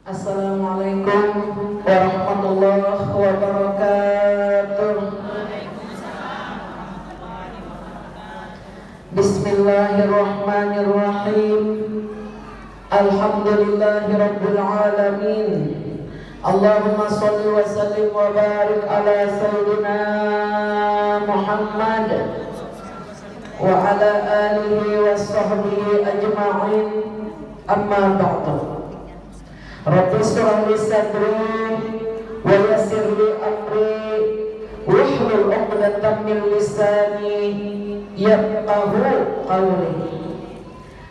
Assalamualaikum warahmatullahi wabarakatuh. Bismillahirrahmanirrahim. Alhamdulillahi rabbil alamin. Allahumma shalli wa sallim wa barik ala sayyidina Muhammad wa ala alihi wa sahbihi ajma'in. Amma ba'du. Rabbi shrah li sadri wa yassir li amri wahlul 'uqdatam min lisani yafqahu qawli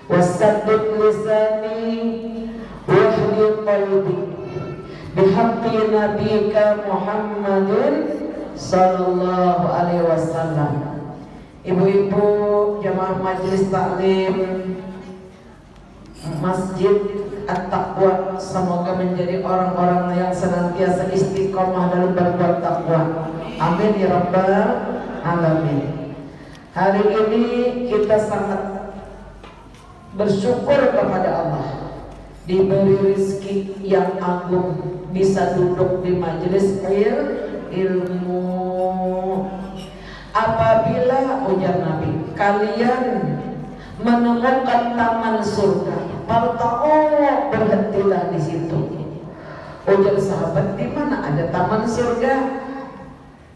wasaddid lisani wahdi qalbi bihaqqi nabiyika Muhammadin sallallahu alaihi wasallam. Ibu-ibu jamaah majelis taklim Masjid At-Taqwa, semoga menjadi orang-orang yang senantiasa istiqomah dalam berbuat takwa. Amin ya rabbal alamin. Hari ini kita sangat bersyukur kepada Allah, diberi rezeki yang agung, bisa duduk di majelis ilmu. Apabila ujar Nabi, kalian menemukan taman surga, parta'u, berhentilah di situ. Ujar sahabat, di mana ada taman surga?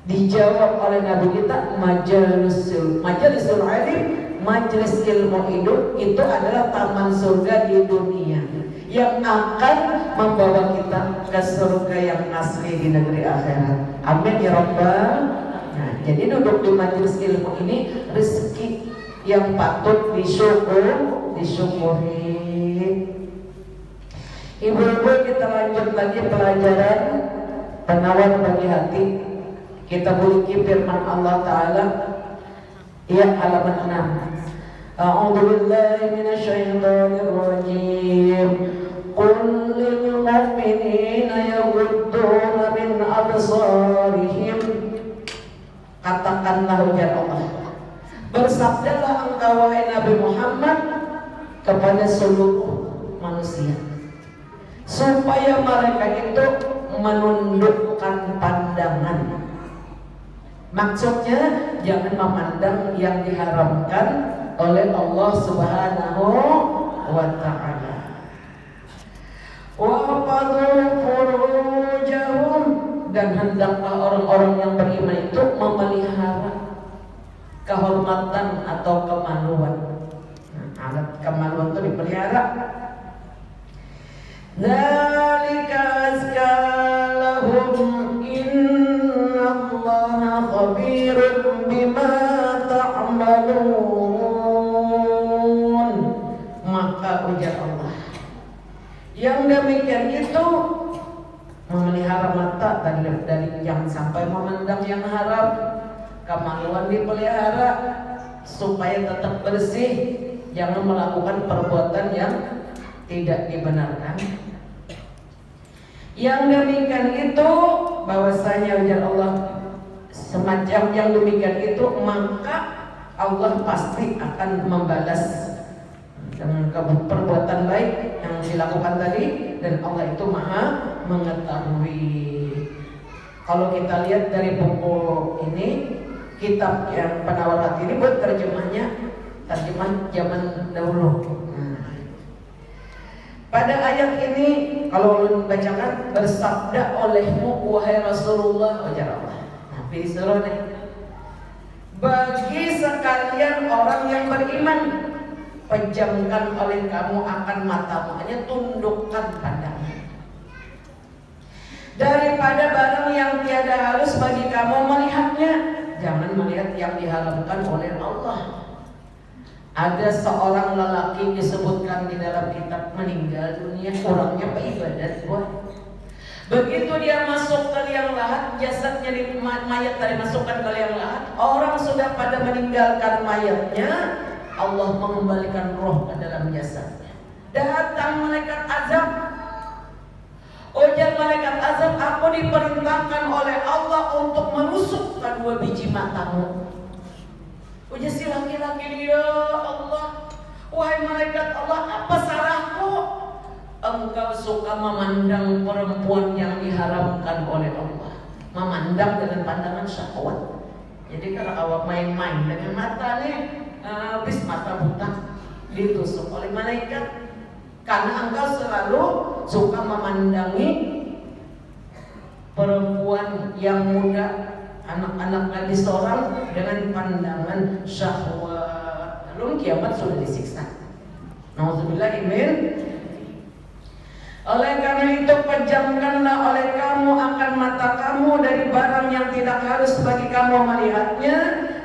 Dijawab oleh Nabi kita, majalisul ilm, majelis ilmu itu adalah taman surga di dunia yang akan membawa kita ke surga yang asli di negeri akhirat. Amin ya rabbal. Nah, jadi duduk di majelis ilmu ini rezeki yang patut disyukuri. Ibu-ibu, kita lanjut lagi pelajaran penawar bagi hati. Kita memiliki firman Allah Ta'ala, ya, halaman 6. A'udzu billahi minasyaitonir rajim. Qul lil mu'minina yaghudduna min absarihim. Katakanlah ujar Allah, bersabdalah engkau wahai Nabi Muhammad kepada seluruh manusia supaya mereka itu menundukkan pandangan. Maksudnya jangan memandang yang diharamkan oleh Allah Subhanahu wa ta'ala. Wa qadu furujahum, dan hendaklah orang-orang yang beriman itu memelihara kehormatan atau kemaluan. Alat kemaluan itu dipelihara. Dzalika azka lahum innallaha khabirun bima ta'malun. Maka ujar Allah, yang demikian itu memelihara mata dari jangan sampai memandang yang haram. Kemaluan dipelihara supaya tetap bersih, jangan melakukan perbuatan yang tidak dibenarkan. Yang demikian itu, bahwasanya ujar Allah, semacam yang demikian itu, maka Allah pasti akan membalas dengan perbuatan baik yang dilakukan tadi, dan Allah itu maha mengetahui. Kalau kita lihat dari buku ini, kitab yang penawar hati ini buat terjemah zaman dahulu. Pada ayat ini kalau ulun bacakan, bersabda olehmu wahai Rasulullah, ujar Allah. Nabi disuruh nih, bagi sekalian orang yang beriman, pejamkan oleh kamu akan matamu, hanya tundukkan pandangan daripada barang yang tiada harus bagi kamu melihatnya. Jangan melihat yang diharamkan oleh Allah. Ada seorang lelaki disebutkan di dalam kitab, meninggal dunia, orangnya beribadat buat. Begitu dia masuk ke liang lahat, jasadnya mayat tadi masukkan ke liang lahat, orang sudah pada meninggalkan mayatnya, Allah mengembalikan roh ke dalam jasadnya. Datang malaikat azab. Ujar malaikat azab, aku diperintahkan oleh Allah untuk menusukkan 2 biji matamu. Ujar si laki-laki, ya Allah, wahai malaikat Allah, apa salahku? engkau suka memandang perempuan yang diharamkan oleh Allah, memandang dengan pandangan syahwat. Jadi kalau awak main-main dengan mata nih, habis mata buta ditusuk oleh malaikat, karena engkau selalu suka memandangi perempuan yang muda, anak-anak gadis seorang dengan pandangan syahwat. Lalu kiamat sudah disiksa. Nauzubillah min. Oleh karena itu pejamkanlah oleh kamu akan mata kamu dari barang yang tidak harus bagi kamu melihatnya,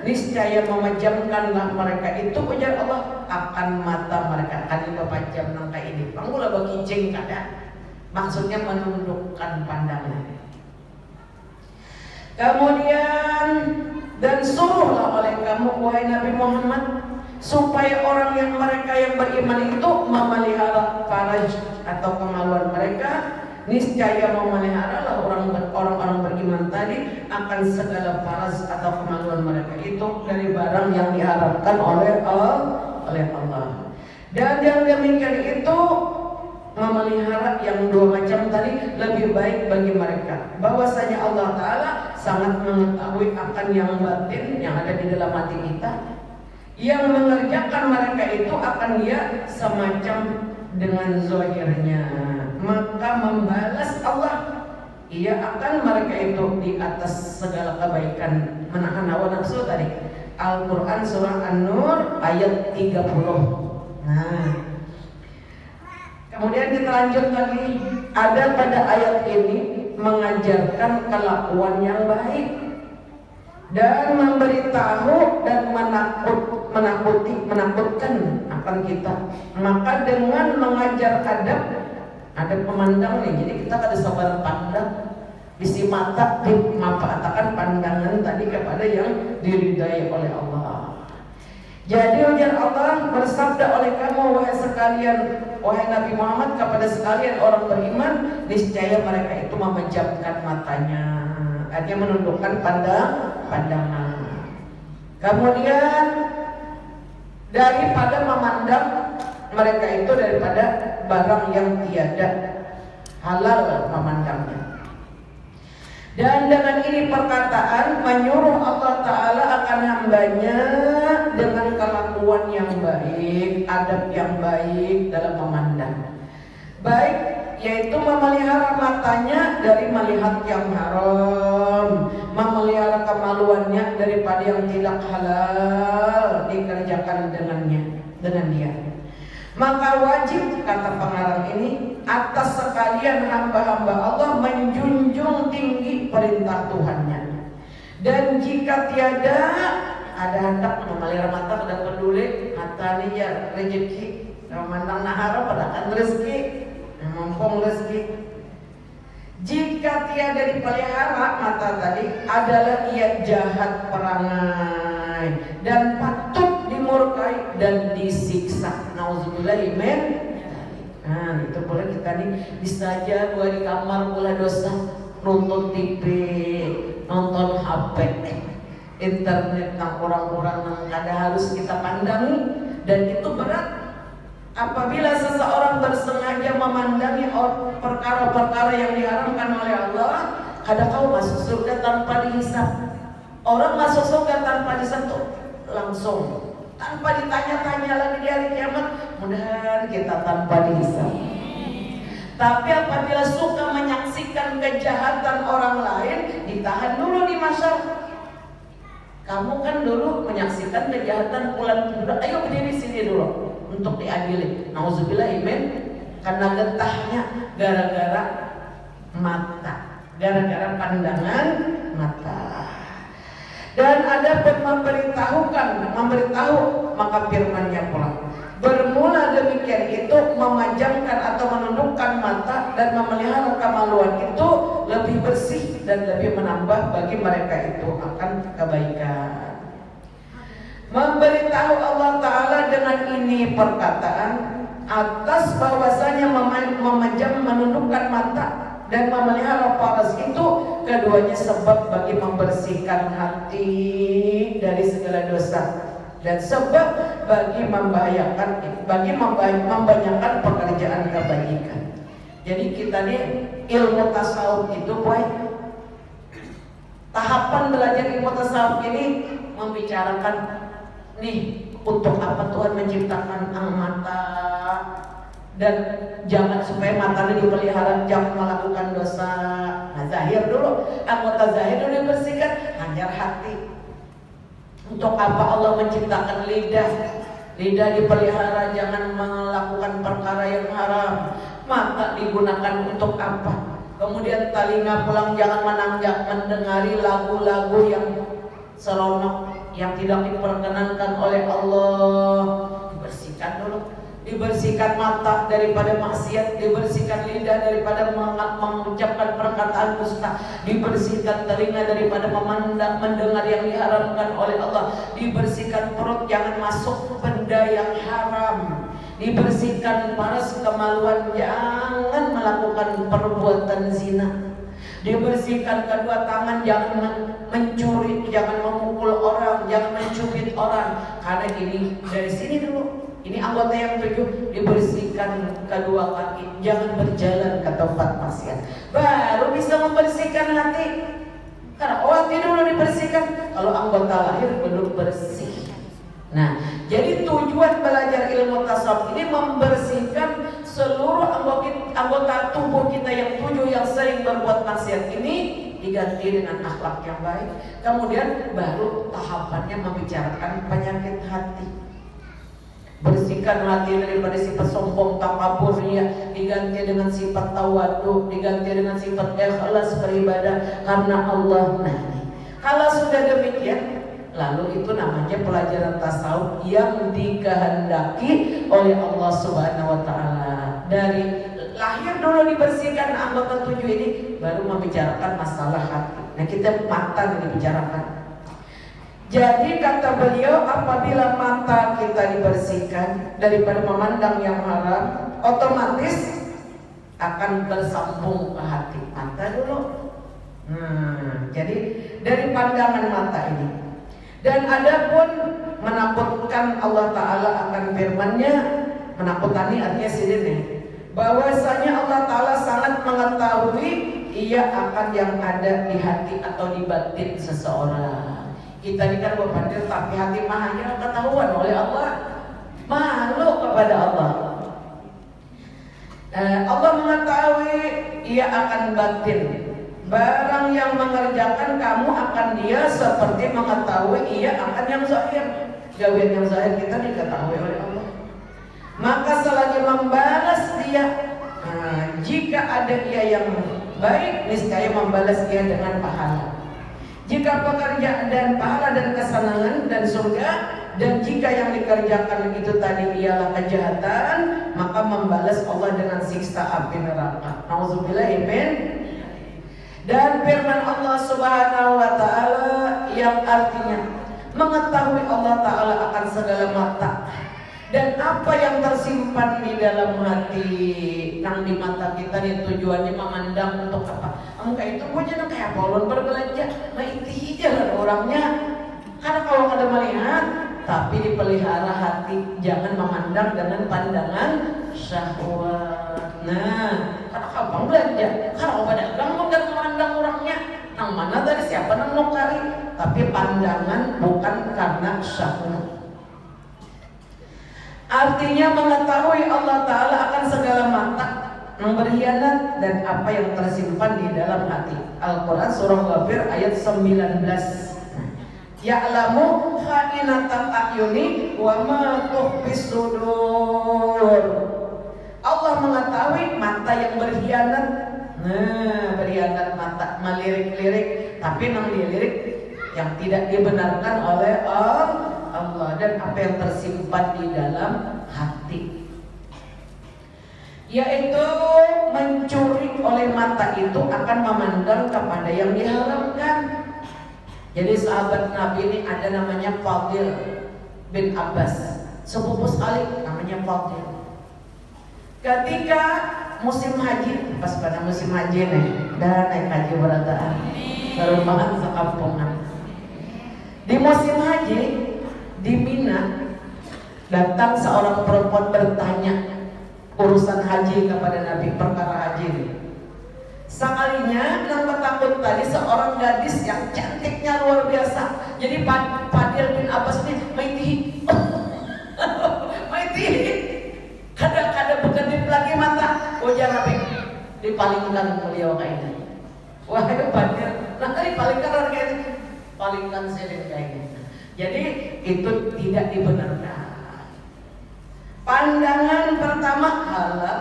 niscaya memejamkanlah mereka itu, ujar Allah, akan mata mereka. Kan dipejam nangka ini panggula bagi jeng kada, maksudnya menundukkan pandangan. Kemudian dan suruhlah oleh kamu wahai Nabi Muhammad supaya orang yang mereka yang beriman itu memelihara faraj atau kemaluan mereka, niscaya memeliharalah orang-orang beriman tadi akan segala faraj atau kemaluan mereka itu dari barang yang diharapkan oleh Allah. Dan yang demikian itu memelihara yang dua macam tadi lebih baik bagi mereka, bahwasanya Allah Ta'ala sangat mengetahui akan yang batin yang ada di dalam hati kita. Yang mengerjakan mereka itu akan dia semacam dengan zahirnya, maka membalas Allah, ia akan mereka itu di atas segala kebaikan, menahan hawa nafsu tadi. Al-Quran surah An-Nur ayat 30. Nah, kemudian kita lanjut lagi, ada pada ayat ini mengajarkan kelakuan yang baik dan memberitahu dan menakutkan akan kita. Maka dengan mengajar adab memandang nih, jadi kita ada sabar pandang, bisi mata dimanfaatkan pandangan tadi kepada yang diridai oleh Allah. Jadi ujar Allah bersabda oleh kamu wahai sekalian, wahai Nabi Muhammad kepada sekalian orang beriman, niscaya mereka itu memejamkan matanya, artinya menundukkan pandangan. Kemudian daripada memandang mereka itu daripada barang yang tiada halal memandangnya. Dan dengan ini perkataan menyuruh Allah Ta'ala akan hambanya dengan kelakuan yang baik, adab yang baik dalam memandang. Baik, yaitu memelihara matanya dari melihat yang haram, memelihara kemaluannya daripada yang tidak halal dikerjakan dengan dia. Maka wajib, kata pengarang ini, atas sekalian hamba-hamba Allah menjunjung tinggi perintah Tuhannya. Dan jika tiada ada hendak memelihara mata dan peduli mata ini ya rezeki, memandang haram pada kan rezeki, mumpung rezeki. Jika tiada dipelihara mata tadi adalah ia jahat perangai dan patut dimurkai dan disiksa. Nauzubillah min. Nah, itu boleh kita nih bisa aja gua di kamar pula dosa, nonton TV, nonton HP, internet nang orang-orang yang ada harus kita pandangi, dan itu berat. Apabila seseorang bersengaja memandangi perkara-perkara yang diharamkan oleh Allah, kadang kau masuk surga tanpa dihisab. Orang masuk surga tanpa disentuh, langsung tanpa ditanya-tanya lagi di hari kiamat. Mudah-mudahan kita tanpa dihisab. Tapi apabila suka menyaksikan kejahatan orang lain, ditahan dulu di masyarakat. Kamu kan dulu menyaksikan kejahatan pulang budak, ayo berdiri sini dulu untuk diadili. Nauzubillah min, karena getahnya gara-gara mata, gara-gara pandangan mata. Dan ada pun memberitahu maka firman-Nya pula. Bermula demikian itu memejamkan atau menundukkan mata dan memelihara kemaluan itu lebih bersih dan lebih menambah bagi mereka itu akan kebaikan. Memberitahu Allah Ta'ala dengan ini perkataan atas bahwasanya menundukkan mata dan memelihara faras itu keduanya sebab bagi membersihkan hati dari segala dosa dan sebab bagi membanyakan pekerjaan kebaikan. Jadi kita nih ilmu tasawuf itu boy, tahapan belajar ilmu tasawuf ini membicarakan nih untuk apa Tuhan menciptakan mata, dan jangan supaya matanya dipelihara jangan melakukan dosa. Nah, zahir dulu, anggota zahir dulu dibersihkan, hajar hati. Untuk apa Allah menciptakan lidah? Lidah dipelihara jangan melakukan perkara yang haram. Mata digunakan untuk apa? Kemudian telinga pulang jangan mendengari lagu-lagu yang seronok, yang tidak diperkenankan oleh Allah. Dibersihkan dulu. Dibersihkan mata daripada maksiat, dibersihkan lidah daripada mengucapkan perkataan dusta, dibersihkan telinga daripada mendengar yang diharamkan oleh Allah, dibersihkan perut jangan masuk benda yang haram, dibersihkan paras kemaluan jangan melakukan perbuatan zina, dibersihkan kedua tangan jangan mencuri, jangan memukul orang, jangan mencubit orang. Karena ini dari sini dulu. Ini anggota yang 7, dibersihkan kedua kaki, jangan berjalan ke tempat maksiat. Baru bisa membersihkan hati. Karena hati dulu dibersihkan, kalau anggota lahir belum bersih. Nah, jadi tujuan belajar ilmu tasawuf ini membersihkan seluruh anggota tubuh kita yang 7 yang sering berbuat maksiat ini, diganti dengan akhlak yang baik. Kemudian baru tahapannya membicarakan penyakit hati. Bersihkan hati daripada sifat sombong, takabur, ria, diganti dengan sifat tawadu, diganti dengan sifat ikhlas beribadah karena Allah. Nah, kalau sudah demikian, lalu itu namanya pelajaran tasawuf yang dikehendaki oleh Allah Subhanahu wa taala. Dari lahir dulu dibersihkan anggota 7 ini, baru membicarakan masalah hati. Nah, kita mata yang dibicarakan. Jadi kata beliau, apabila mata kita dibersihkan daripada memandang yang haram, otomatis akan bersambung ke hati. Mata dulu. Jadi dari pandangan mata ini. Dan adapun menakutkan Allah Ta'ala akan firman-Nya, menakutani artinya sini, bahwasanya Allah Ta'ala sangat mengetahui ia akan yang ada di hati atau di batin seseorang. Kita ini kan berpandang tapi hati mahanya ketahuan oleh Allah, malu kepada Allah. Allah mengetahui ia akan batin. Barang yang mengerjakan kamu akan dia seperti mengetahui ia akan yang zahir. Gawian yang zahir kita diketahui oleh Allah. Maka selagi membalas dia, jika ada ia yang baik, niscaya membalas dia dengan pahala. Jika pekerjaan dan pahala dan kesenangan dan surga, dan jika yang dikerjakan itu tadi ialah kejahatan, maka membalas Allah dengan siksa api neraka. Nauzubillah min. Dan firman Allah Subhanahu wa taala yang artinya mengetahui Allah Ta'ala akan segala mata dan apa yang tersimpan di dalam hati. Nang di mata kita nih tujuannya memandang untuk apa? Kayak itu punya kayak polon berbelanja, nah itu jalan orangnya. Karena kalau ada melihat, tapi dipelihara hati, jangan memandang dengan pandangan syahwat. Nah, karena kapan belanja? Karena pedagang bukan memandang orangnya. Nang mana tadi siapa nang mau kari? Tapi pandangan bukan karena syahwat. Artinya mengetahui Allah Ta'ala akan segala mata, berkhianat dan apa yang tersimpan di dalam hati. Al-Quran surah Ghafir ayat 19. Ya'lamu kha'inatal a'yuni wa ma tukhfis sudur. Allah mengetahui mata yang berkhianat. Nah, berkhianat mata, melirik-lirik, tapi nang dilirik yang tidak dibenarkan oleh Allah, dan apa yang tersimpan di dalam hati, yaitu mencuri oleh mata itu akan memandang kepada yang diharamkan. Jadi sahabat Nabi ini ada namanya Fadil bin Abbas, sepupu sekali namanya Fadil. Ketika musim haji, pas pada musim haji nih, dan naik haji berataan, perumahan sekampungan. Di musim haji di Mina, datang seorang perempuan bertanya urusan haji kepada Nabi, perkara haji. rajin. Sekalinya nambah takut tadi seorang gadis yang cantiknya luar biasa. Jadi Fadil bin Abbas ini maiti kada berkedip lagi mata. Ujar Nabi dipalingkan beliau kayaknya. Wahai Fadil, nah dipalingkan orang kayak ini. Palingkan selin kayaknya. Jadi itu tidak dibenarkan. Pandangan pertama halal.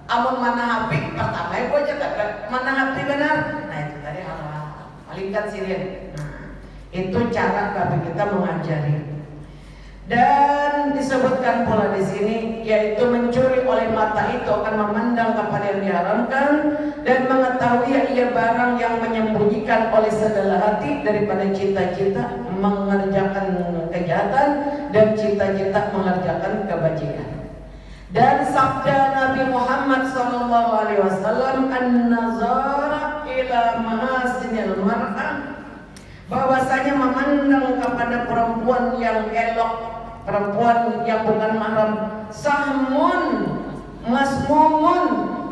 Amun mana hapik pertama ibu aja tak mana hapik benar. Nah itu tadi halal. Palingkan sirin. Nah, itu cara kami kita mengajari. Dan disebutkan pula di sini yaitu mencuri oleh mata itu akan memandang kepada yang diharamkan dan mengetahui ia barang yang menyembunyikan oleh segala hati daripada cita-cita mengerjakan kejahatan dan cita-cita mengerjakan kebajikan. Dan sabda Nabi Muhammad SAW, an-nazara ila mahasinil mar'ah, bahwasanya memandang kepada perempuan yang elok, perempuan yang bukan mahram, sahmun masmumun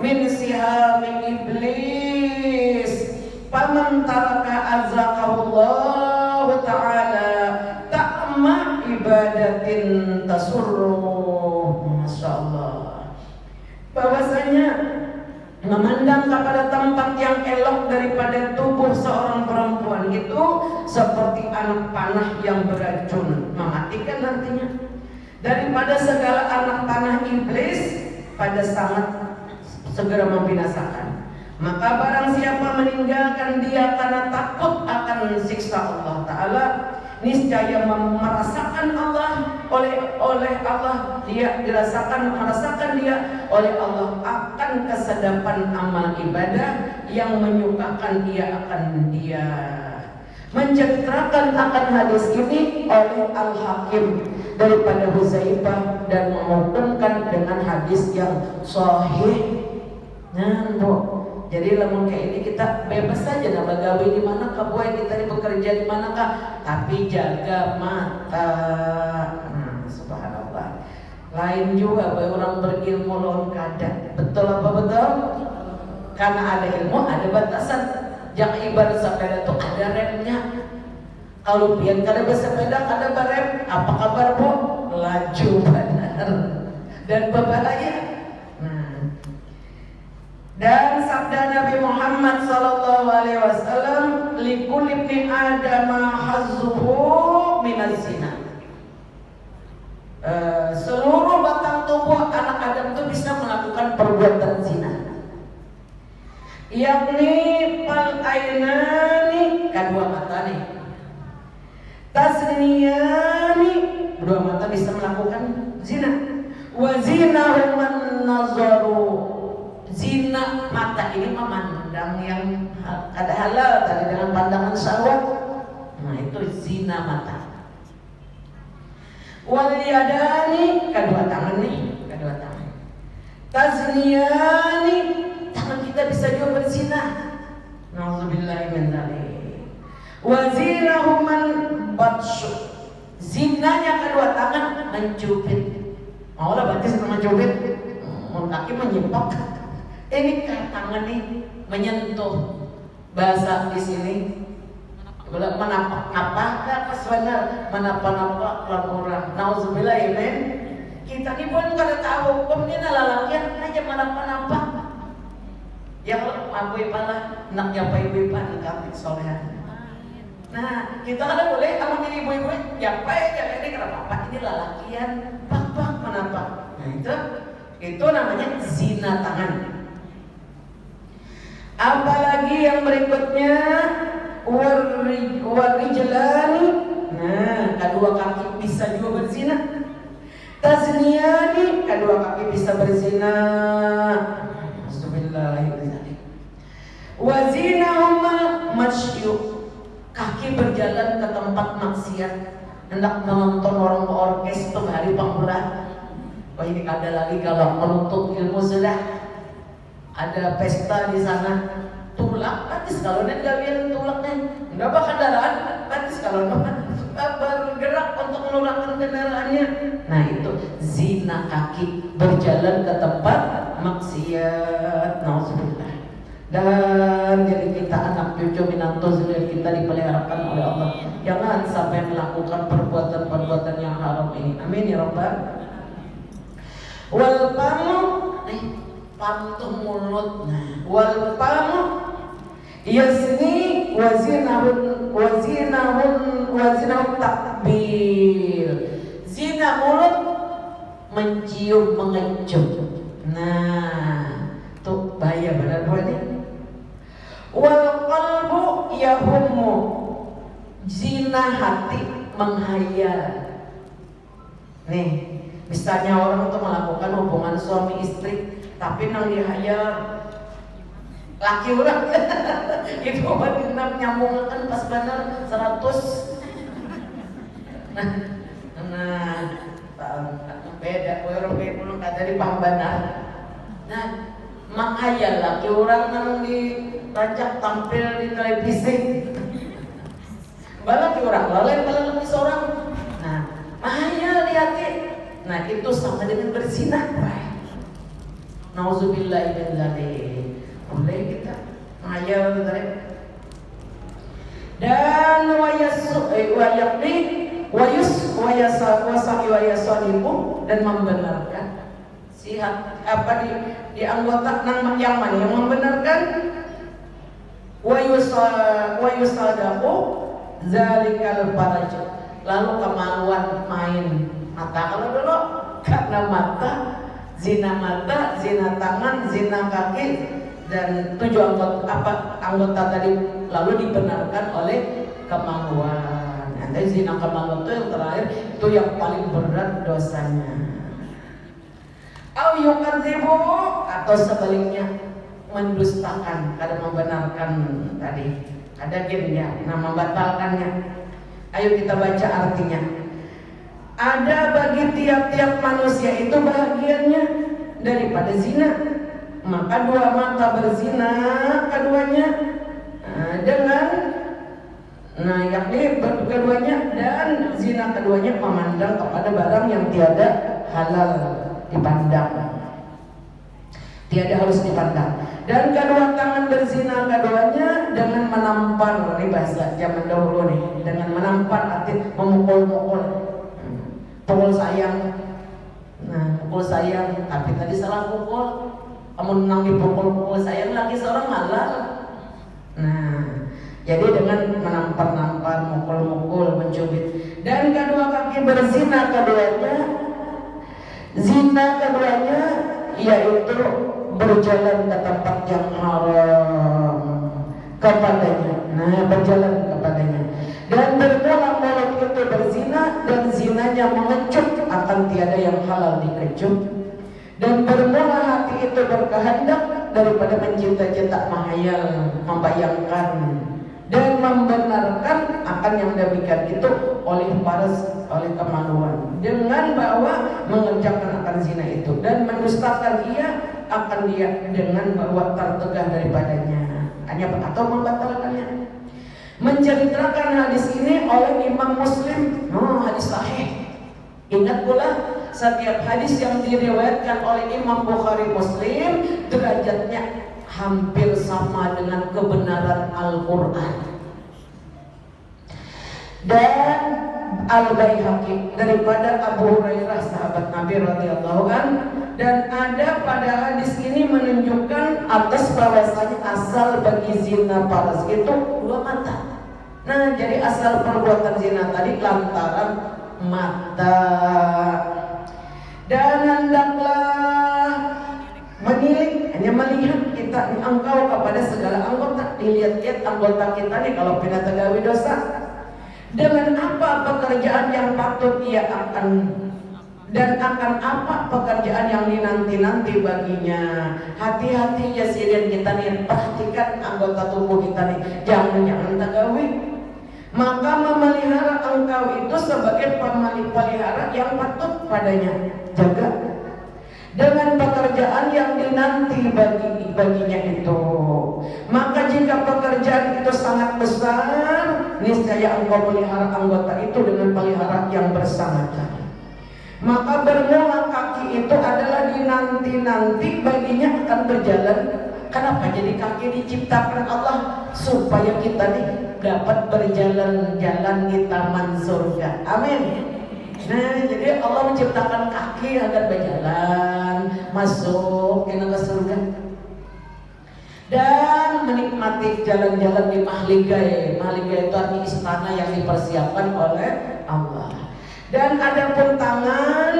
min sihami iblis, faman taraka azaqahullahu ta'ala ta'ma ibadatin tasurruh. Masya Allah. Bahwasanya memandang kepada tempat yang elok daripada tubuh seorang perempuan itu seperti anak panah yang beracun, mematikan nantinya. Daripada segala anak panah iblis pada sangat segera membinasakan. Maka barang siapa meninggalkan dia karena takut akan siksa Allah Ta'ala, niscaya merasakan Allah oleh Allah, dia merasakan dia oleh Allah akan kesedapan amal ibadah yang menyukakan dia menceritakan akan hadis ini oleh Al-Hakim daripada Huzaifah dan menghukumkan dengan hadis yang sahih. Nah, jadi lamun kayak ini kita bebas saja nak bagawe di mana kah, boy kita ini bekerja di mana kah, tapi jaga mata. Subhanallah. Lain juga boy orang berilmu lawan kada. Betul apa betul? Karena ada ilmu ada batasan. Jangan ibarat sepeda tuh ada remnya. Kalau pian kada bersepeda kada berem, apa kabar bu? Laju benar dan berbahaya. Dan sabda Nabi Muhammad SAW, likul ibni Adam hazzuhu minaz zina. Seluruh batang tubuh anak Adam itu bisa melakukan perbuatan zina. Yakni fal ainani, kedua mata nih. Tasniyani, dua mata bisa melakukan zina. Wa zinahu man nazaru. Zina mata ini memandang yang ada halal tadi dengan pandangan syahwat. Nah itu zina mata. Wal yadani, kedua tangan nih, kedua tangan. Tazniyani, tangan kita bisa juga berzina. Nauzubillahi min dzalik. Wa zinahu man batshu. Zinanya kedua tangan mencubit. Maulah berarti sama mencubit. Kaki menyimpok. Ini tangan nih menyentuh, bahasa di sini menapak-napak benar, menapa-napak orang. Nauzubillah ya men. Kita ni pun kada tahu, kemudian lalakian aja menapa-napak. Yang aku ipalah nak nyapa ibu-ipa nikah solehan. Nah kita kada boleh amun ini ibu-ibu nyapa ya ini kenapa apa ini lalakian, pak menapa. Nah itu namanya zina tangan. Apalagi yang berikutnya warijlani. Nah, kedua kaki bisa juga berzina. Tazniyani, kedua kaki bisa berzina. Astagfirullahaladzim. Wazinahuma masyyu. Kaki berjalan ke tempat maksiat, hendak menonton orang orkes hari pangbulan. Wah ini ada lagi kalau menuntut ilmu sudah. Ada pesta di sana, tulak, batis kalau nih gawian tulaknya, nggak apa kendaraan, batis kalau bergerak untuk menolakkan kendaraannya. Nah itu zina kaki berjalan ke tempat maksiat, nauzubillah. Dan jadi kita anak cucu minantu zuriat kita dipeliharakan oleh Allah. Jangan sampai melakukan perbuatan-perbuatan yang haram ini. Amin ya rabbal. Wal pamu, pamu mulut. Wal pamu yazni wazinahun takbir. Zina mulut mencium, mengecup. Nah, tuh bahaya benar ini. Wal qalbu yahummu, zina hati menghayal. Nih, misalnya orang tuh melakukan hubungan suami istri, tapi nang dihayal laki orang itu obat nyambung kan pas benar 100. Nah, beda orang belum kata di pambanan. Nah, menghayal laki orang nang dirancak tampil di televisi. Balaki orang lalai lebih seorang. Nah, menghayal di hati. Nah, itu sama dengan berzina. Nauzubillah min dzalik. Boleh kita menghayal tadi. Dan dan membenarkan sihat apa di anggota yang mana yang membenarkan wa yusadaqu zalikal faraj, lalu kemaluan main mata. Kalau dulu karena mata, zina tangan, zina kaki, dan 7 anggota tadi lalu dibenarkan oleh kemaluan. Nanti zina kemaluan itu yang terakhir, itu yang paling berat dosanya. Au yukadzibu, atau sebaliknya mendustakan, kada membenarkan tadi. Ada gennya, nama membatalkannya. Ayo kita baca artinya. Ada bagi tiap-tiap manusia itu bahagiannya daripada zina. Maka 2 mata berzina keduanya dengan yakni keduanya, dan zina keduanya memandang kepada barang yang tiada halal dipandang, tiada harus dipandang. Dan kedua tangan berzina keduanya dengan menampar, ini bahasa zaman dahulu nih, dengan menampar arti memukul-mukul, pukul sayang. Nah, pukul sayang, tapi tadi salah pukul. Kamu nang dipukul-pukul sayang lagi seorang halal. Nah, jadi dengan menampar-nampar, mukul-mukul, mencubit. Dan kedua kaki berzina keduanya, zina keduanya yaitu berjalan ke tempat yang haram kepadanya. Nah, berjalan kepadanya. Dan bermula mulut itu berzina, dan zinanya mengecup, akan tiada yang halal dikecup. Dan bermula hati itu berkehendak daripada mencita-cita, menghayal, membayangkan, dan membenarkan akan yang demikian itu oleh kemaluan, dengan bahwa mengerjakan akan zina itu, dan mendustakan ia akan dia dengan bahwa tertegah daripadanya, hanya atau membatalkannya. Menceritakan hadis ini oleh Imam Muslim, hadis sahih. Ingat pula, setiap hadis yang diriwayatkan oleh Imam Bukhari Muslim derajatnya hampir sama dengan kebenaran Al-Quran. Dan Al-Baihaqi daripada Abu Hurairah sahabat Nabi radhiyallahu anhu, dan ada pada hadis ini menunjukkan atas bahwasanya asal bagi zina paras itu 2 mata. Nah, jadi asal perbuatan zina tadi lantaran mata. Dan hendaklah menilik, hanya melihat kita engkau kepada segala anggota, dilihat-lihat anggota kita nih kalau pina tegawi dosa, dengan apa pekerjaan yang patut ia akan, dan akan apa pekerjaan yang dinanti-nanti baginya. Hati-hati ya silian kita nih, perhatikan anggota tubuh kita nih, jangan tegawi. Maka memelihara engkau itu sebagai pemelihara yang patut padanya jaga, dengan pekerjaan yang dinanti baginya itu. Maka jika pekerjaan itu sangat besar, niscaya engkau pelihara anggota itu dengan pelihara yang bersangat. Maka bermula kaki itu adalah dinanti dinanti baginya akan berjalan. Kenapa jadi kaki diciptakan Allah? Supaya kita nih dapat berjalan-jalan di taman surga. Amin. Nah, jadi Allah menciptakan kaki agar berjalan masuk ke surga dan menikmati jalan-jalan di mahligai. Mahligai itu artinya istana yang dipersiapkan oleh Allah. Dan adapun tangan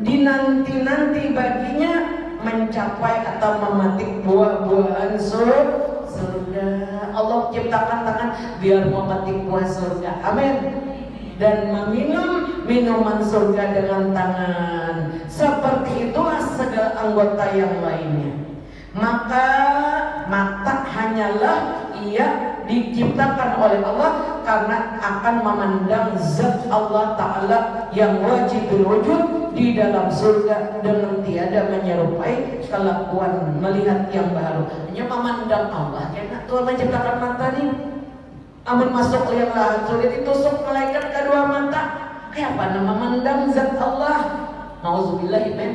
dinanti-nanti baginya mencapai atau memetik buah-buahan surga. Allah ciptakan tangan biar memetik buah surga. Amin. Dan meminum minuman surga dengan tangan. Seperti itulah segala anggota yang lainnya. Maka mata hanyalah ia diciptakan oleh Allah karena akan memandang zat Allah Ta'ala yang wajib wujud di dalam surga dengan tiada menyerupai kelakuan melihat yang baru. Hanya memandang Allah. Karena Tuhan menciptakan mata nih. Amun masuk liang lahat sulit ditusuk malaikat kedua mata. Kayak apa nama memandang zat Allah? Nauzubillah iman.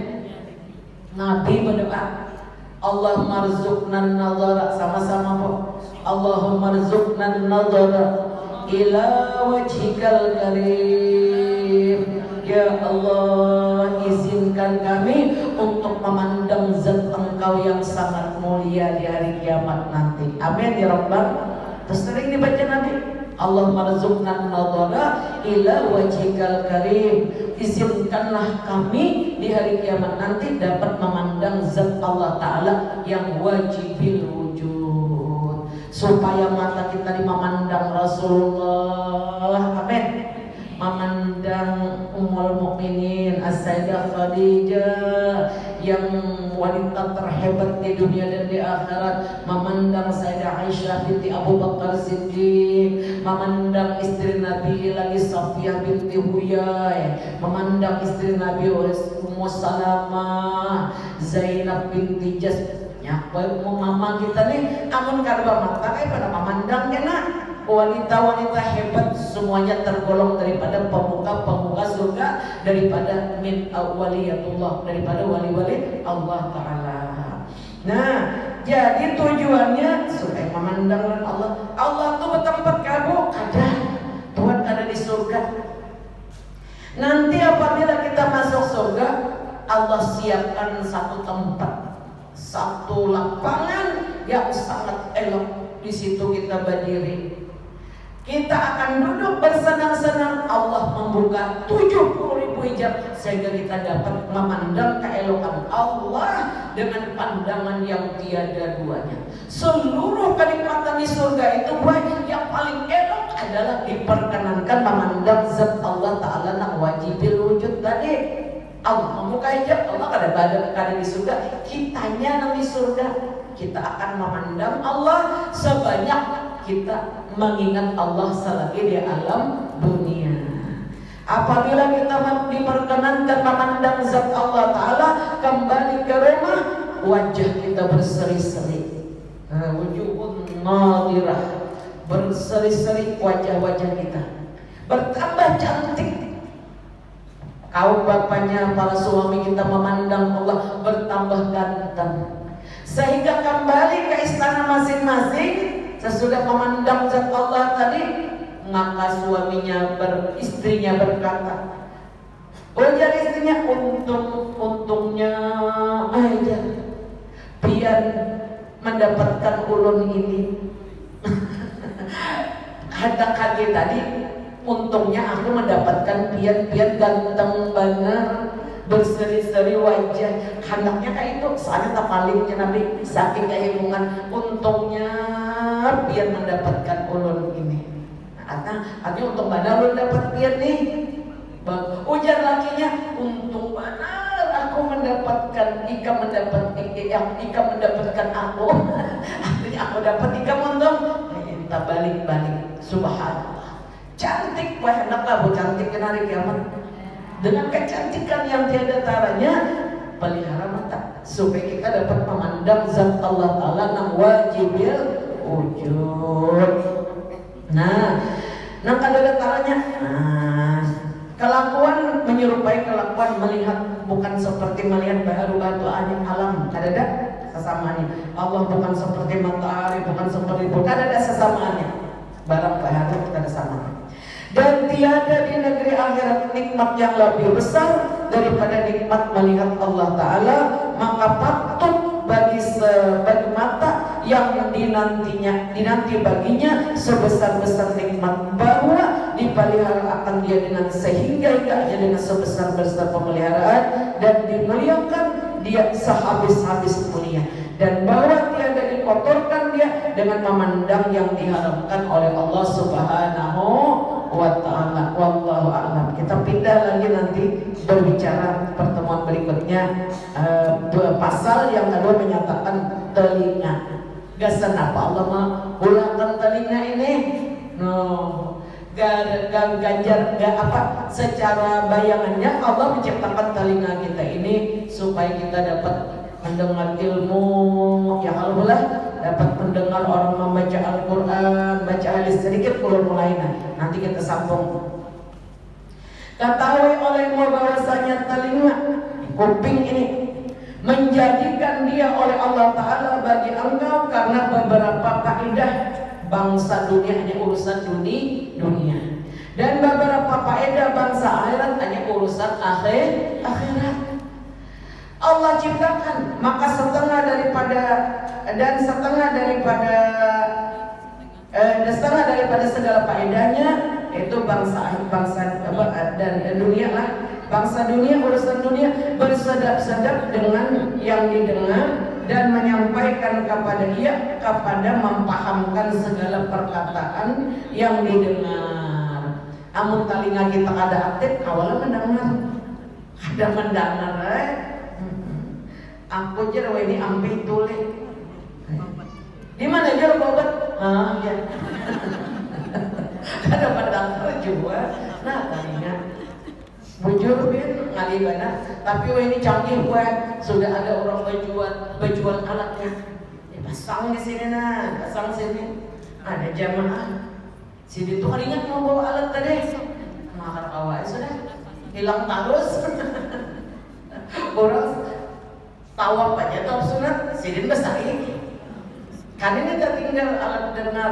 Nabi berdoa, Allahumma rzuqnan nadhara, sama-sama po. Allahumma rzuqnan nadhara ila wajhikal karim. Ya Allah, izinkan kami untuk memandang zat Engkau yang sangat mulia di hari kiamat nanti. Amin ya Rabbal. Terus sering dibaca Nabi, Allahumma rzuqnan nadhara ila wajhikal karim. Izinkanlah kami di hari kiamat nanti dapat memandang zat Allah Ta'ala yang wajibil wujud, supaya mata kita memandang Rasulullah. Amin. Memandang Ummul Mukminin As-Sayyidah Khadijah yang wanita terhebat di dunia dan di akhirat, memandang Sayyidah Aisyah binti Abu Bakar Siddiq, memandang istri Nabi lagi Safiyah binti Huyai, memandang istri Nabi Ummu Salamah, Zainab binti Jas. Ya, mama kita nih amun karba mata pada memandang kena wanita-wanita hebat, semuanya tergolong daripada pemuka-pemuka surga, daripada min awliyatullah, daripada wali-wali Allah Ta'ala. Nah, jadi tujuannya supaya memandang Allah. Allah tuh bertempat kamu ada, Tuhan ada di surga. Nanti apabila kita masuk surga, Allah siapkan satu tempat, satu lapangan yang sangat elok. Di situ kita berdiri. Kita akan duduk bersenang-senang. Allah membuka 70.000 hijab sehingga kita dapat memandang keelokan Allah dengan pandangan yang tiada duanya. Seluruh kenikmatan di surga itu yang paling elok adalah diperkenankan memandang zat Allah Ta'ala yang wajibil wujud tadi. Allah membuka hijab, Allah kadang-kadang di surga, kitanya di surga. Kita akan memandang Allah sebanyak kita mengingat Allah selagi di alam dunia. Apabila kita diperkenankan memandang zat Allah Ta'ala, kembali ke rumah, wajah kita berseri-seri, wujuhun nadirah, berseri-seri wajah-wajah kita, bertambah cantik. Kaum bapaknya, para suami kita memandang Allah bertambah ganteng, sehingga kembali ke istana masing-masing. Sesudah memandang zat Allah tadi, maka istrinya berkata, ujar istrinya, untungnya aja biar mendapatkan ulun ini. Kata-kata tadi, untungnya aku mendapatkan pian-pian ganteng banget, berseri-seri wajah. Handaknya kayak itu, soalnya tak palingnya Nabi saking kehibungan. Untungnya biar mendapatkan ulun ini. Artinya untung mana ulun dapat pian nih. Ujar lakinya, untung mana aku mendapatkan Ika mendapatkan aku. Artinya aku dapat Ika untung. Kita balik-balik. Subhanallah. Cantik, wah hendaklah bu cantik ke hari kiamat. Dengan kecantikan yang tiada taranya, pelihara mata supaya kita dapat memandang zat Allah Ta'ala yang wajibil wujud. Nah, kalau ada taranya, Kelakuan menyerupai kelakuan melihat, bukan seperti melihat baru-baru alam. Ada sesamaannya. Allah bukan seperti matahari, bukan seperti bukan, ada sesamaannya. Barang baharu ada samanya. Dan tiada di negeri akhirat nikmat yang lebih besar daripada nikmat melihat Allah Ta'ala. Maka patut bagi mata yang dinanti baginya sebesar-besar nikmat bahwa dipelihara akan dia dengan sehingga dengan sebesar-besar pemeliharaan dan dimuliakan dia sehabis-habis mulia, dan bahwa tiada dikotorkan dia dengan memandang yang diharamkan oleh Allah Subhanahu wa ta'ala. Wallahu a'lam. Kita pindah lagi nanti berbicara pertemuan berikutnya pasal yang kedua menyatakan telinga. Gak kenapa Allah mengulangkan telinga ini? Ganjar gak apa secara bayangannya Allah menciptakan telinga kita ini supaya kita dapat mendengar ilmu yang alhamdulillah, dapat mendengar orang membaca Al-Quran, baca hadis sedikit mulai. Nanti kita sambung. Ketahui olehmu bahwasanya telinga, kuping ini menjadikan dia oleh Allah Ta'ala bagi engkau karena beberapa faedah bangsa dunia, hanya urusan dunia, dan beberapa faedah bangsa akhirat, hanya urusan akhirat. Allah ciptakan, maka setengah daripada segala faedahnya itu bangsa dan dunia lah. Bangsa dunia, urusan dunia bersedap-sedap dengan yang didengar dan menyampaikan kepada memahamkan segala perkataan yang didengar. Amun telinga kita ada aktif, awalnya mendengar, aku jero ini ambil tulis. Di mana jero obat? Ya. Ada mendengar juga. Nah, telinga bujur bin ngalibana, tapi ini canggih buat sudah ada orang berjual alatnya. Pasang di sini pasang sini. Ada jamaah. Sini tuh ingat mau bawa alat tadi. Mahar awal sudah hilang terus. Orang tawaf aja tawaf sunat, sini besar ini. Kan ini tinggal alat dengar.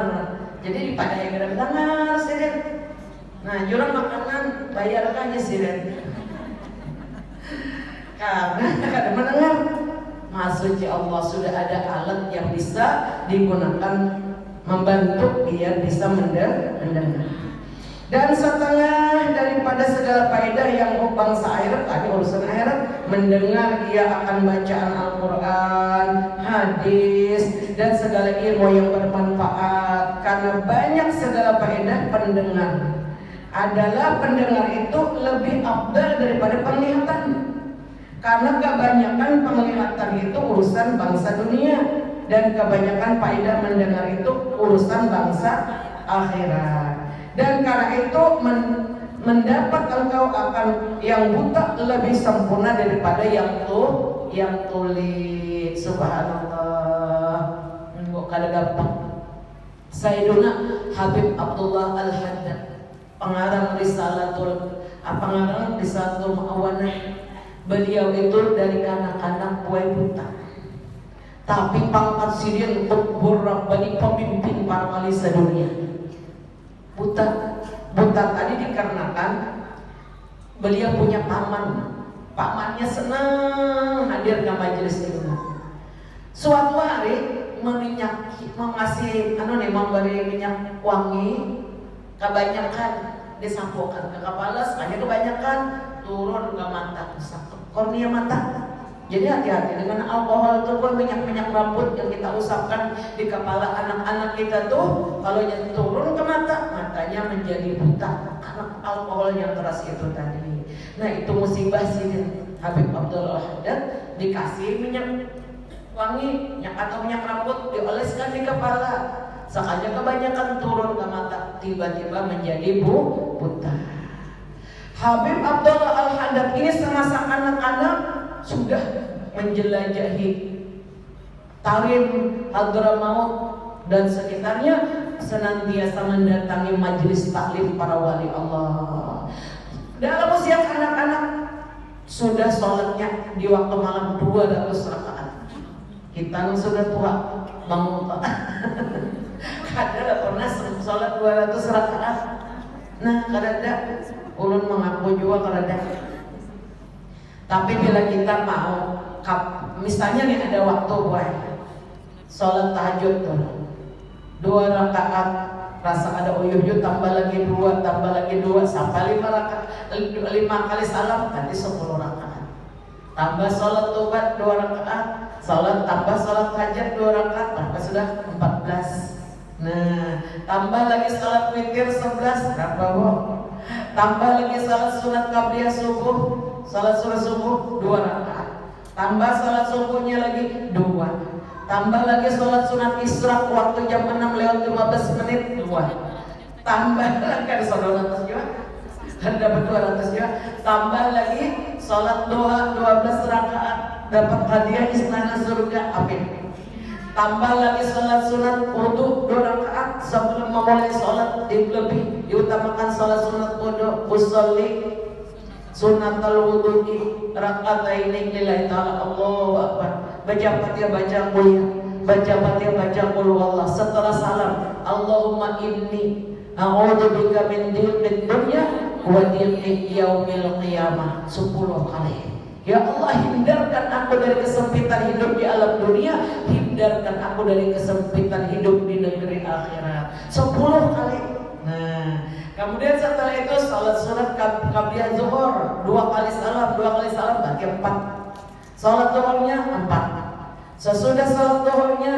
Jadi pada yang dengar sini. Nah, jualan makanan bayarkan aja sih, karena kadang mendengar maksudnya Allah sudah ada alat yang bisa digunakan membantu biar bisa mendengar. Dan setengah daripada segala faedah yang bangsa akhirat, tadi urusan akhirat, mendengar ia akan bacaan Al-Quran, hadis, dan segala ilmu yang bermanfaat. Karena banyak segala faedah pendengar adalah pendengar itu lebih afdal daripada penglihatan, karena kebanyakan penglihatan itu urusan bangsa dunia dan kebanyakan faedah mendengar itu urusan bangsa akhirat. Dan karena itu mendapat engkau akan yang buta lebih sempurna daripada yang tuli. Subhanallah. Enggak kada gampang. Sayyiduna Habib Abdullah Al-Haddad, pengarang Risalatul Mu'awanah. Beliau itu dari kanak-kanak buai buta, tapi pangkat sidin Qutbur Rabbani, pemimpin para wali sedunia. Buta tadi dikarenakan beliau punya pamannya senang hadir ke majelis ilmu. Suatu hari memberi minyak wangi, kebanyakan disapukan ke kepala, hanya kebanyakan turun ke mata, kornea mata. Jadi hati-hati dengan alkohol itu, minyak rambut yang kita usapkan di kepala anak-anak kita tuh, kalau yang turun ke matanya menjadi buta karena alkohol yang keras itu tadi. Nah, itu musibah sih. Habib Abdullah Haddad dikasih minyak wangi atau minyak rambut, dioleskan di kepala. Sekalinya kebanyakan turun ke mata, tiba-tiba menjadi buta. Habib Abdullah Al-Haddad ini semasa anak-anak sudah menjelajahi Tarim, Hadramaut dan sekitarnya, senantiasa mendatangi majelis taklim para wali Allah. Dalam usia anak-anak sudah sholatnya di waktu malam 200 rakaat. Kita yang sudah tua bangun kadang pernah sholat 200 rakaat. Nah kadang ulun mengaku juga kadang. Tapi bila kita mau, misalnya nih ada waktu buat sholat tahajud tuh 2 rakaat, rasa ada uyuh-uyuh tambah lagi 2 sampai 5 rakaat, 5 kali salam nanti 10 rakaat. Tambah sholat tobat 2 rakaat, tambah sholat hajat 2 rakaat, maka sudah 14. Nah, tambah lagi sholat witir 11, berapa bu? Tambah lagi sholat sunat qabliyah subuh, sholat sunat subuh 2 rakaat. Tambah sholat subuhnya lagi 2. Tambah lagi sholat sunat isra waktu jam 6 lewat 15 menit 2. Tambah lagi ada sholat atas juga, dapat 200 juga. Tambah lagi sholat duha 12 rakaat, dapat hadiah istana surga. Amin. Tambah lagi sholat sunat wudu 2 rakaat sebelum memulai sholat, lebih diutamakan sholat sunat wudu, usolli sunatul wudu'i raka'ataini lillahi ta'ala. Allahu akbar. Baca Fatihah, baca mulia, baca Fatihah, baca qul huwallah. Setelah salam, Allahumma inni a'udzubika min dhiqid dunya wa dhiqi yaumil qiyamah 10 kali. Ya Allah, hindarkan aku dari kesempitan hidup di alam dunia, hindarkan aku dari kesempitan hidup di negeri akhirat 10 kali. Nah, kemudian setelah itu salat sunat qabliyah zuhur 2 kali salam berarti 4. Salat zuhurnya 4. Sesudah salat zuhurnya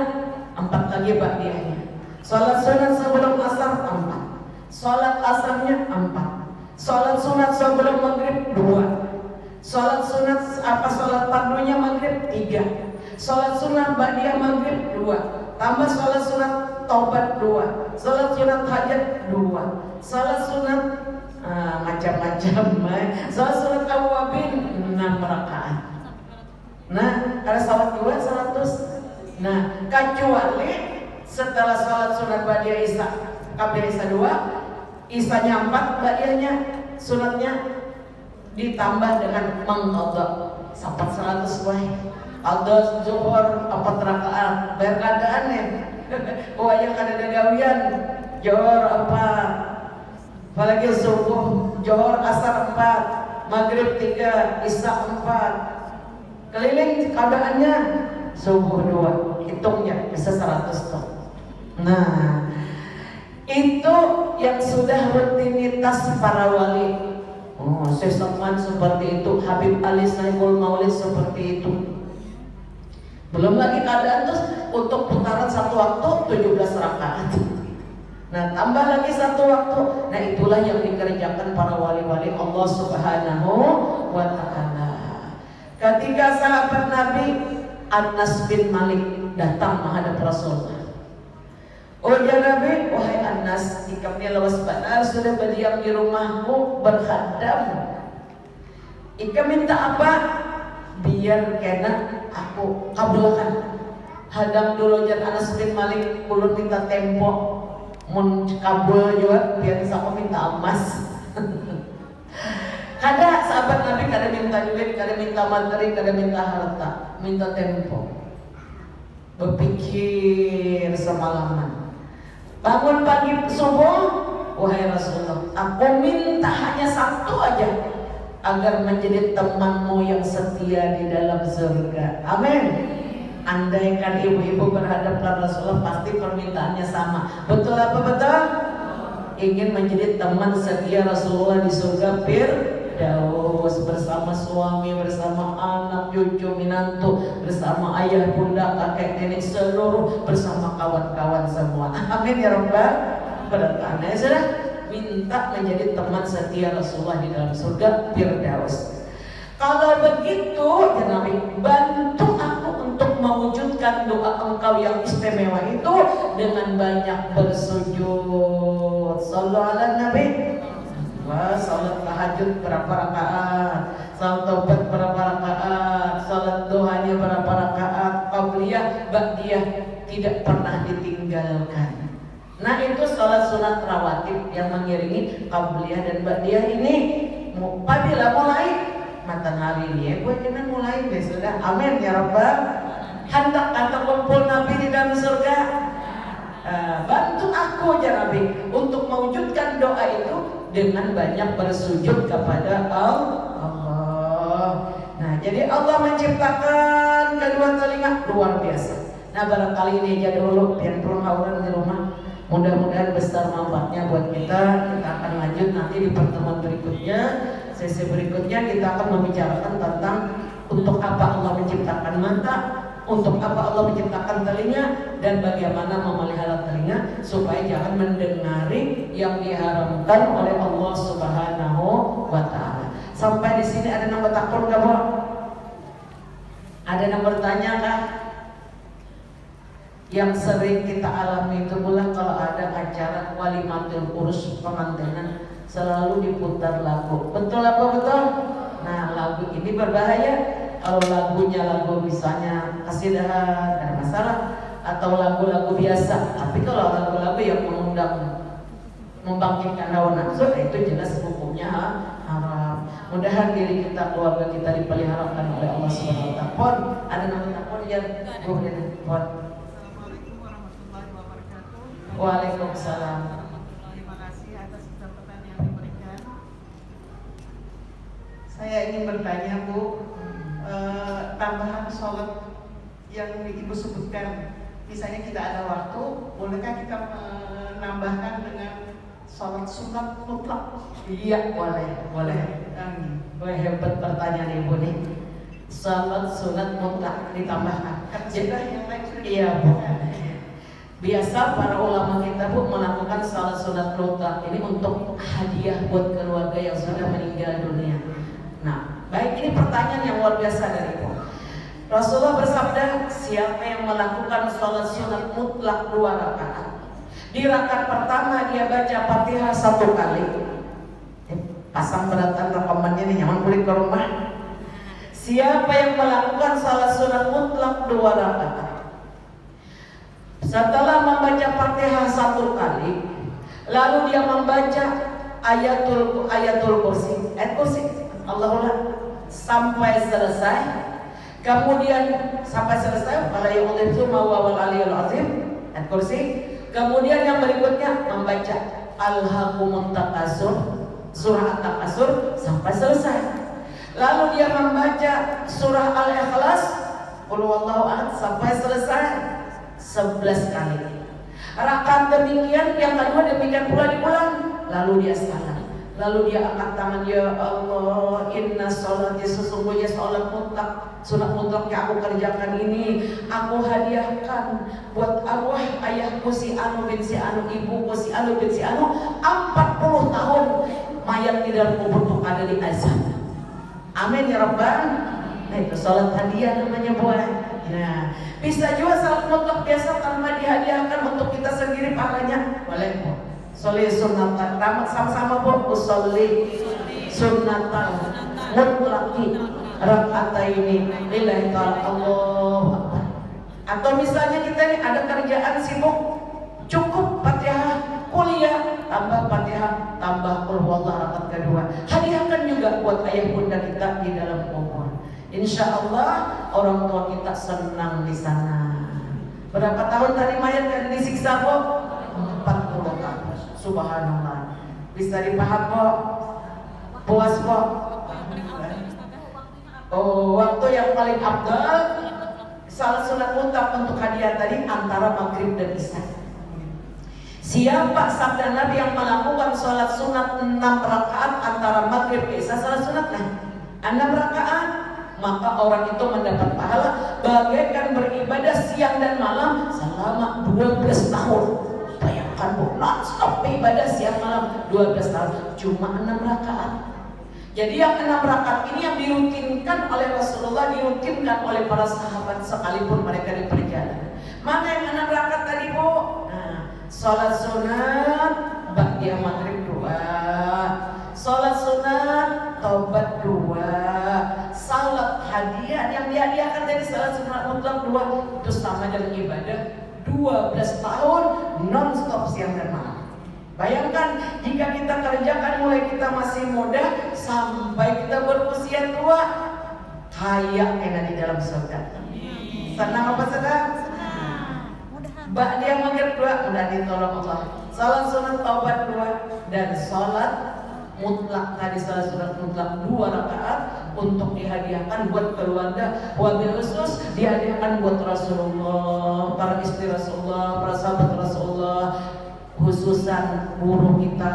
4 lagi ba'diyahnya. Salat sunat sebelum asar 4. Salat asarnya 4. Salat sunat sebelum maghrib 2. Salat sunat salat fardunya maghrib 3. Salat sunat ba'diyah maghrib 2. Tambah salat sunat taubat 2. Salat sunat hajat 2. Salat sunat macam-macam. Salat sunat awwabin 6 rakaat. Nah, kalau salat 2 100. Nah, kecuali setelah salat sunat ba'diyah isya, qabliyah isya 2, isyanya 4, ba'diyahnya sunatnya ditambah dengan mengqadha sampai 100 wae. Qadha zuhur 4 rakaat, bayar keadaan ya. Oh aya kada gawian, johor 4. Apalagi subuh, johor asar 4, maghrib 3, isya 4. Keliling keadaannya subuh 2, hitungnya bisa 100 tuh. Nah, itu yang sudah rutinitas para wali. Oh, Syekh Salman seperti itu, Habib Ali Saiful Maulid seperti itu. Belum lagi keadaan terus untuk putaran 1 waktu 17 rakaat. Nah, tambah lagi 1 waktu. Nah, itulah yang dikerjakan para wali-wali Allah Subhanahu wa ta'ala. Ketika sahabat Nabi Anas bin Malik datang menghadap Rasulullah. Oh ya Nabi, wahai Anas, jika kami lawas benar sudah berdiam di rumahmu berkhadam. Ika minta apa? Biar kena aku kabulkan. Hadam dulu jan Anas bin Malik, ulun minta tempo, mun kabul juga biar sama minta emas. Kada sahabat Nabi kada minta duit, kada minta materi, kada minta harta, minta tempo. Berpikir semalaman. Bangun pagi subuh, wahai Rasulullah, aku minta hanya 1 aja, agar menjadi temanmu yang setia di dalam surga. Amin. Andaikan ibu-ibu berhadapan Rasulullah, pasti permintaannya sama. Betul apa betul? Ingin menjadi teman setia Rasulullah di surga Firdaus, bersama suami, bersama anak, cucu, minantu, bersama ayah, bunda, kakek, nenek, seluruh, bersama kawan-kawan semua. Amin ya Rabbal Alamin. Sudah minta menjadi teman setia Rasulullah di dalam surga Firdaus. Kalau begitu, ya Nabi, bantu aku untuk mewujudkan doa engkau yang istimewa itu dengan banyak bersujud. Sallallahu alaihi Nabi. Wah, salat tahajud berapa rakaat, salat taubat berapa rakaat, salat duhanya berapa rakaat, qabliyah, ba'diyah tidak pernah ditinggalkan. Nah, itu salat sunat rawatib yang mengiringi qabliyah dan ba'diyah ini. apabila mulai matan hari ini buat kita mulai besok dah. Amin ya Rabbal. Hendak kata kumpul Nabi di dalam surga. Bantu aku ya Nabi untuk mewujudkan doa itu dengan banyak bersujud kepada Allah. Nah, jadi Allah menciptakan kedua telinga luar biasa. Nah, barangkali ini aja dulu yang perhauran di rumah. Mudah-mudahan besar manfaatnya buat kita. Kita akan lanjut nanti di pertemuan berikutnya. Sesi berikutnya kita akan membicarakan tentang untuk apa Allah menciptakan mata, untuk apa Allah menciptakan telinga, dan bagaimana memelihara telinga supaya jangan mendengari yang diharamkan oleh Allah Subhanahu wa Ta'ala. Sampai di sini ada yang bertakun nggak, Bu? Ada yang bertanya kah? Yang sering kita alami itu pula kalau ada acara walimatul urus pengantinan selalu diputar lagu. Betul apa betul? Nah, lagu ini berbahaya. Kalau lagunya lagu misalnya kasidahan, ada masalah, atau lagu-lagu biasa. Tapi kalau lagu-lagu yang mengundang membangkitkan hawa nafsu, itu jelas hukumnya haram. Mudahan diri kita, keluarga kita dipeliharakan oleh Allah Subhanahu wa Ta'ala. Ada nama takon yang boleh. Waalaikumsalam. Terima kasih atas kesempatan yang diberikan. Saya ingin bertanya, Bu, tambahan sholat yang Ibu sebutkan, misalnya kita ada waktu, bolehkah kita menambahkan dengan sholat sunat mutlak? Iya, boleh. Boleh, hebat pertanyaan Ibu nih. Sholat sunat mutlak ditambahkan. Karena sudah yang lain sudah. Iya, Bu. Biasa para ulama kita, Bu, melakukan salat sunat mutlak ini untuk hadiah buat keluarga yang sudah meninggal dunia. Nah, baik, ini pertanyaan yang luar biasa dari Ibu. Rasulullah bersabda, siapa yang melakukan salat sunat mutlak 2 rakaat, di rakaat pertama dia baca Fatihah 1 kali. Pasang beratan rekamannya nih, nyaman kulit ke rumah. Siapa yang melakukan salat sunat mutlak 2 rakaat, setelah membaca Fatihah 1 kali, lalu dia membaca ayatul kursi, Allahullah sampai selesai. Kemudian sampai selesai, wala yu'dhibu ma wal aliyul azim, ayat kursi. Kemudian yang berikutnya membaca Alhaqumut Takasur, surah At-Takasur sampai selesai. Lalu dia membaca surah Al-Ikhlas, qul huwallahu ahad sampai selesai 11 kali. Rakaat demikian, yang kedua demikian pula diulang. Lalu dia salam, lalu dia angkat tangan, ya Allah, inna sholati, sesungguhnya sholat mutlak, sunat mutlak yang aku kerjakan ini aku hadiahkan buat arwah ayahku si Anu bin si Anu, ibuku si Anu bin si Anu, 40 tahun mayat di dalam kubur tuh ada di azab. Amin ya Rabbal. Nah, itu sholat hadiah namanya, Bu. Nah, bisa juga salat mutlak biasa tanpa dihadiahkan untuk kita sendiri pahalanya. Boleh, Bu. Sholli sunnatan, sama-sama, Bu. Usolli sunnatan mutlaki rakataini lillahi ta'ala, Allahu akbar. Atau misalnya kita nih ada kerjaan sibuk, cukup Fatihah kuliah tambah Fatihah tambah qul huwallahu rakaat kedua. Hadiahkan juga buat ayah bunda kita di dalam kubur. Insya Allah orang tua kita senang di sana. Berapa tahun tadi mayat kan disiksa, Bu? 40 tahun. Subhanallah. Bisa dipaham, Bu? Puas, Bu? Oh, waktu yang paling afdal salat sunat mutlak untuk hadiah tadi antara maghrib dan isya. Siapa sabda Nabi yang melakukan sholat sunat 6 rakaat antara maghrib ke isya, salat sunat 6 rakaat, maka orang itu mendapat pahala bagaikan beribadah siang dan malam selama 12 tahun. Bayangkan, Bu, non-stop ibadah siang malam 12 tahun, cuma 6 rakaat. Jadi yang 6 rakaat ini yang dirutinkan oleh Rasulullah, dirutinkan oleh para sahabat sekalipun mereka di perjalanan. Mana yang 6 rakaat tadi, Bu? Nah, sholat sunat ba'da maghrib 2, sholat sunat taubat 2, salat hadiah yang dihadiahkan dari salat sunat mutlak 2, itu sama dengan ibadah 12 tahun non-stop siang dan malam. Bayangkan jika kita kerjakan mulai kita masih muda sampai kita berusia tua, kaya enak di dalam surga. Senang apa senang? Mbak dia maghrib 2 udah ditolong Allah. Salat sunat taubat 2 dan salat mutlak tadi salat sunat mutlak 2 rakaat untuk dihadiahkan buat keluarga, wabil khusus dihadiahkan buat Rasulullah, para istri Rasulullah, para sahabat Rasulullah, khususan guru kita,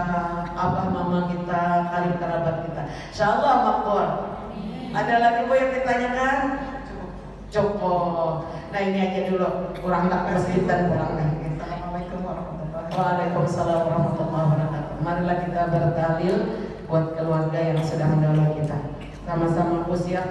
abah mama kita, karib kerabat kita. Insyaallah makbul. Ada lagi Bu yang ditanyakan? Cukup. Nah ini aja dulu, kurang tak masjid dan kurang lagi. Assalamualaikum warahmatullahi wabarakatuh. Waalaikumsalam warahmatullahi wabarakatuh. Marilah kita bertahlil buat keluarga yang sudah mendahului kita. Sama-sama usia